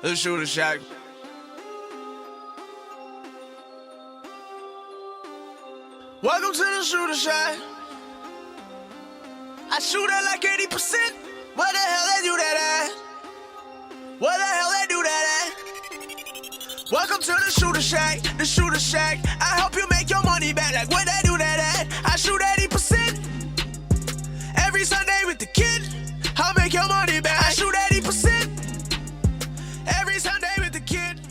The Shooter Shack. Welcome to the Shooter Shack. I shoot at like 80%. Where the hell they do that at? Where the hell they do that at? Welcome to the Shooter Shack. The Shooter Shack. I help you make your money back. Like where they do that at? I shoot 80%. Every Sunday with the kid. I'll make your money back. I shoot 80%. Every Sunday with the kid.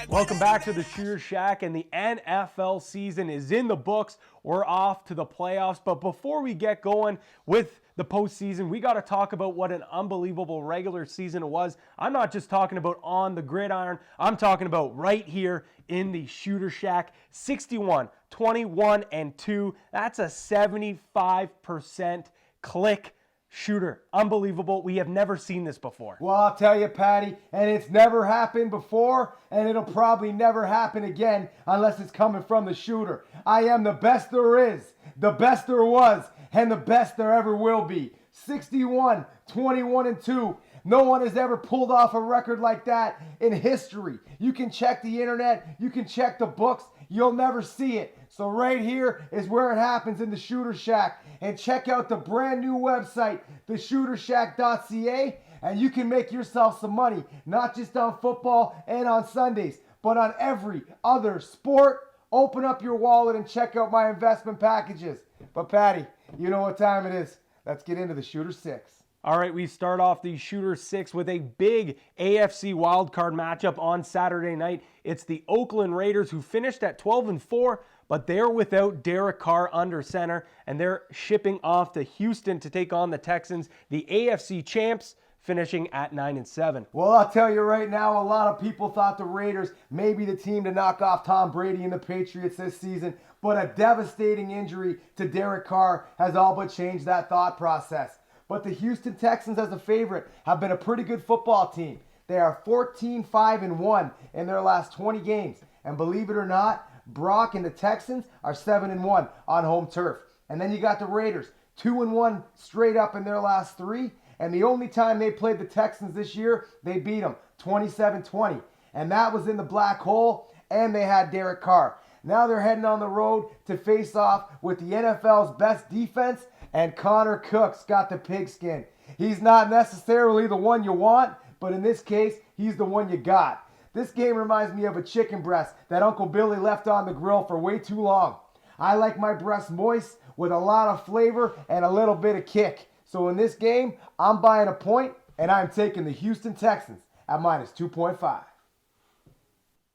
Welcome back to the Shooter Shack, and the NFL season is in the books. We're off to the playoffs, but before we get going with the postseason, we got to talk about what an unbelievable regular season it was. I'm not just talking about on the gridiron. I'm talking about right here in the Shooter Shack. 61, 21, and 2. That's a 75% click shooter. Unbelievable. We have never seen this before. Well, I'll tell you, Patty, and it's never happened before, and it'll probably never happen again unless it's coming from the shooter. I am the best there is, the best there was, and the best there ever will be. 61, 21, and 2. No one has ever pulled off a record like that in history. You can check the internet, you can check the books, you'll never see it. So right here is where it happens in the Shooter Shack. And check out the brand new website, theshootershack.ca, and you can make yourself some money, not just on football and on Sundays, but on every other sport. Open up your wallet and check out my investment packages. But Patty, you know what time it is. Let's get into the Shooter 6. All right, we start off the Shooter 6 with a big AFC wildcard matchup on Saturday night. It's the Oakland Raiders, who finished at 12-4, but they're without Derek Carr under center, and they're shipping off to Houston to take on the Texans, the AFC champs, finishing at 9-7. Well, I'll tell you right now, a lot of people thought the Raiders may be the team to knock off Tom Brady and the Patriots this season, but a devastating injury to Derek Carr has all but changed that thought process. But the Houston Texans, as a favorite, have been a pretty good football team. They are 14-5-1 in their last 20 games. And believe it or not, Brock and the Texans are 7-1 on home turf. And then you got the Raiders, 2-1 straight up in their last 3. And the only time they played the Texans this year, they beat them 27-20. And that was in the black hole, and they had Derek Carr. Now they're heading on the road to face off with the NFL's best defense, and Connor Cook's got the pigskin. He's not necessarily the one you want, but in this case, he's the one you got. This game reminds me of a chicken breast that Uncle Billy left on the grill for way too long. I like my breast moist with a lot of flavor and a little bit of kick. So in this game, I'm buying a point, and I'm taking the Houston Texans at minus 2.5.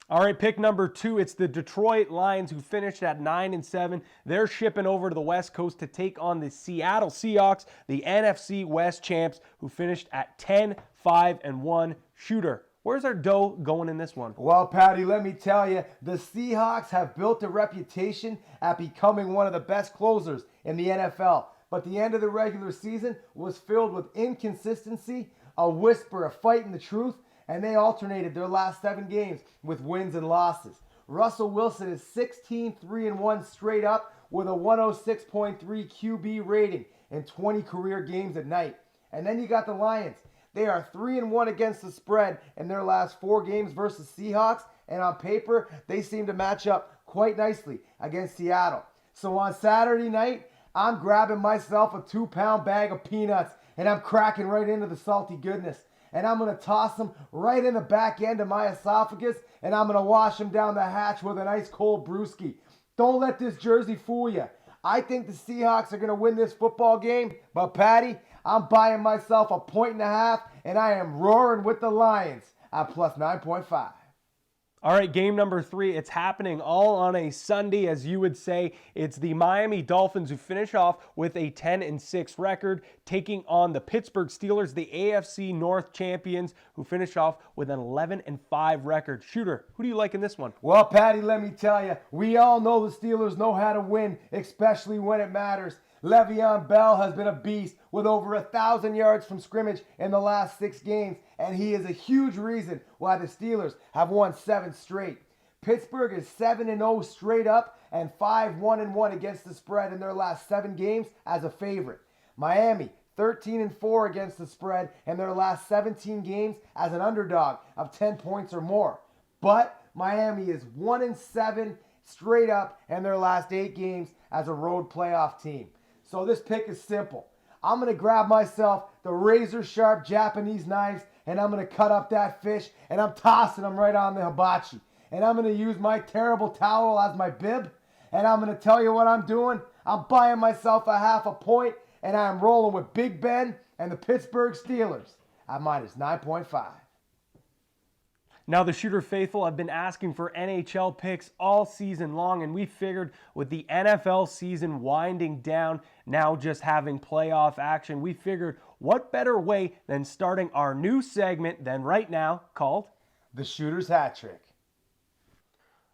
All right, pick number 2, it's the Detroit Lions, who finished at 9-7. They're shipping over to the West Coast to take on the Seattle Seahawks, the NFC West champs, who finished at 10-5-1. Shooter, where's our dough going in this one? Well, Patty, let me tell you, the Seahawks have built a reputation at becoming one of the best closers in the NFL. But the end of the regular season was filled with inconsistency, a whisper of fighting the truth, and they alternated their last 7 games with wins and losses. Russell Wilson is 16-3-1 straight up with a 106.3 QB rating in 20 career games at night. And then you got the Lions. They are 3-1 against the spread in their last 4 games versus Seahawks, and on paper, they seem to match up quite nicely against Seattle. So on Saturday night, I'm grabbing myself a 2-pound bag of peanuts, and I'm cracking right into the salty goodness. And I'm going to toss them right in the back end of my esophagus, and I'm going to wash them down the hatch with an ice cold brewski. Don't let this jersey fool you. I think the Seahawks are going to win this football game, but Patty, I'm buying myself a 1.5, and I am roaring with the Lions at plus 9.5. All right, game number 3, it's happening all on a Sunday, as you would say. It's the Miami Dolphins, who finish off with a 10-6 record, taking on the Pittsburgh Steelers, the AFC North champions, who finish off with an 11-5 record. Shooter, who do you like in this one? Well, Patty, let me tell you, we all know the Steelers know how to win, especially when it matters. Le'Veon Bell has been a beast with over 1,000 yards from scrimmage in the last 6 games, and he is a huge reason why the Steelers have won 7 straight. Pittsburgh is 7-0 straight up and 5-1-1 against the spread in their last 7 games as a favorite. Miami, 13-4 against the spread in their last 17 games as an underdog of 10 points or more. But Miami is 1-7 straight up in their last 8 games as a road playoff team. So this pick is simple. I'm going to grab myself the razor sharp Japanese knives and I'm going to cut up that fish and I'm tossing them right on the hibachi. And I'm going to use my terrible towel as my bib. And I'm going to tell you what I'm doing. I'm buying myself a half a point and I'm rolling with Big Ben and the Pittsburgh Steelers at minus 9.5. Now, the Shooter faithful have been asking for NHL picks all season long, and we figured with the NFL season winding down, now just having playoff action, we figured what better way than starting our new segment than right now called The Shooter's Hattrick.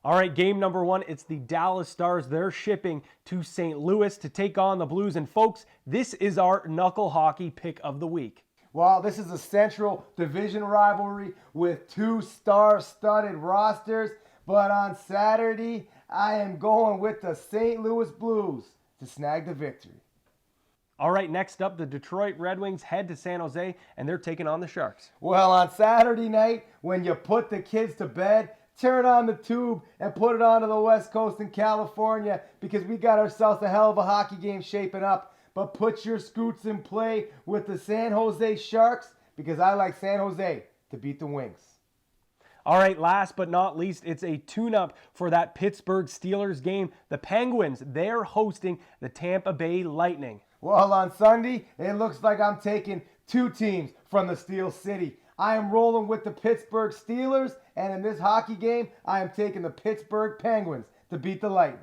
All right, game number 1, it's the Dallas Stars. They're shipping to St. Louis to take on the Blues. And folks, this is our Knuckle Hockey pick of the week. Well, this is a Central Division rivalry with 2 star-studded rosters. But on Saturday, I am going with the St. Louis Blues to snag the victory. All right, next up, the Detroit Red Wings head to San Jose, and they're taking on the Sharks. Well, on Saturday night, when you put the kids to bed, turn on the tube and put it onto the West Coast in California because we got ourselves a hell of a hockey game shaping up. But put your scoots in play with the San Jose Sharks because I like San Jose to beat the Wings. All right, last but not least, it's a tune-up for that Pittsburgh Steelers game. The Penguins, they're hosting the Tampa Bay Lightning. Well, on Sunday, it looks like I'm taking 2 teams from the Steel City. I am rolling with the Pittsburgh Steelers, and in this hockey game, I am taking the Pittsburgh Penguins to beat the Lightning.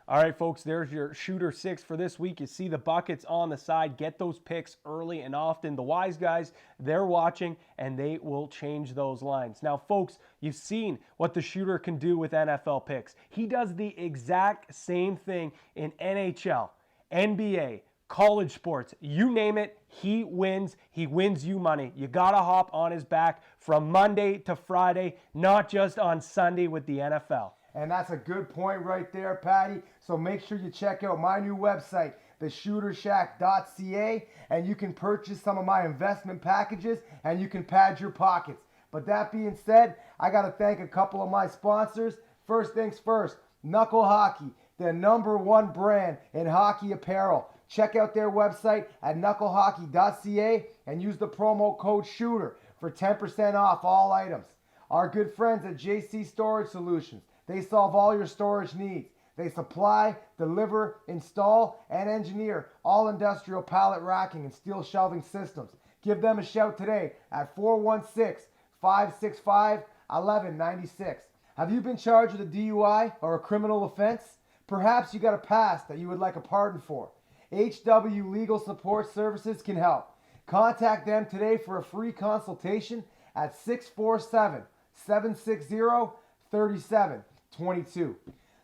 All right, folks, there's your Shooter 6 for this week. You see the buckets on the side. Get those picks early and often. The wise guys, they're watching, and they will change those lines. Now, folks, you've seen what the Shooter can do with NFL picks. He does the exact same thing in NHL, NBA, college sports, you name it, he wins. He wins you money. You got to hop on his back from Monday to Friday, not just on Sunday with the NFL. And that's a good point right there, Patty. So make sure you check out my new website, theshootershack.ca, and you can purchase some of my investment packages and you can pad your pockets. But that being said, I got to thank a couple of my sponsors. First things first, Knuckle Hockey, the #1 brand in hockey apparel. Check out their website at knucklehockey.ca and use the promo code SHOOTER for 10% off all items. Our good friends at JC Storage Solutions, they solve all your storage needs. They supply, deliver, install, and engineer all industrial pallet racking and steel shelving systems. Give them a shout today at 416-565-1196. Have you been charged with a DUI or a criminal offense? Perhaps you got a past that you would like a pardon for. HW Legal Support Services can help. Contact them today for a free consultation at 647-760-3722.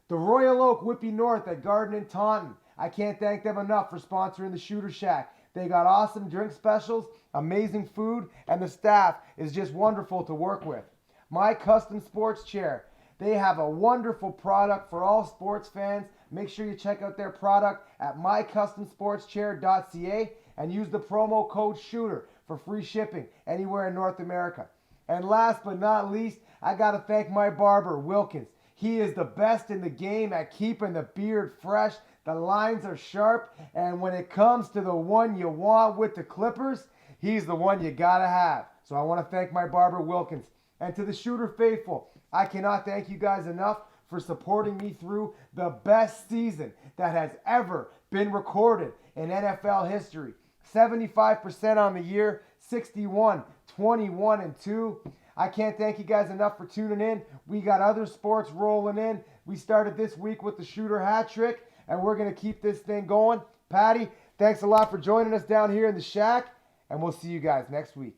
The Royal Oak Whippy North at Garden and Taunton. I can't thank them enough for sponsoring the Shooter Shack. They got awesome drink specials, amazing food, and the staff is just wonderful to work with. My Custom Sports Chair. They have a wonderful product for all sports fans. Make sure you check out their product at mycustomsportschair.ca and use the promo code SHOOTER for free shipping anywhere in North America. And last but not least, I got to thank my barber, Wilkins. He is the best in the game at keeping the beard fresh. The lines are sharp, and when it comes to the one you want with the clippers, he's the one you got to have. So I want to thank my barber, Wilkins. And to the Shooter faithful, I cannot thank you guys enough for supporting me through the best season that has ever been recorded in NFL history. 75% on the year, 61, 21, and 2. I can't thank you guys enough for tuning in. We got other sports rolling in. We started this week with the Shooter Hattrick, and we're going to keep this thing going. Patty, thanks a lot for joining us down here in the shack, and we'll see you guys next week.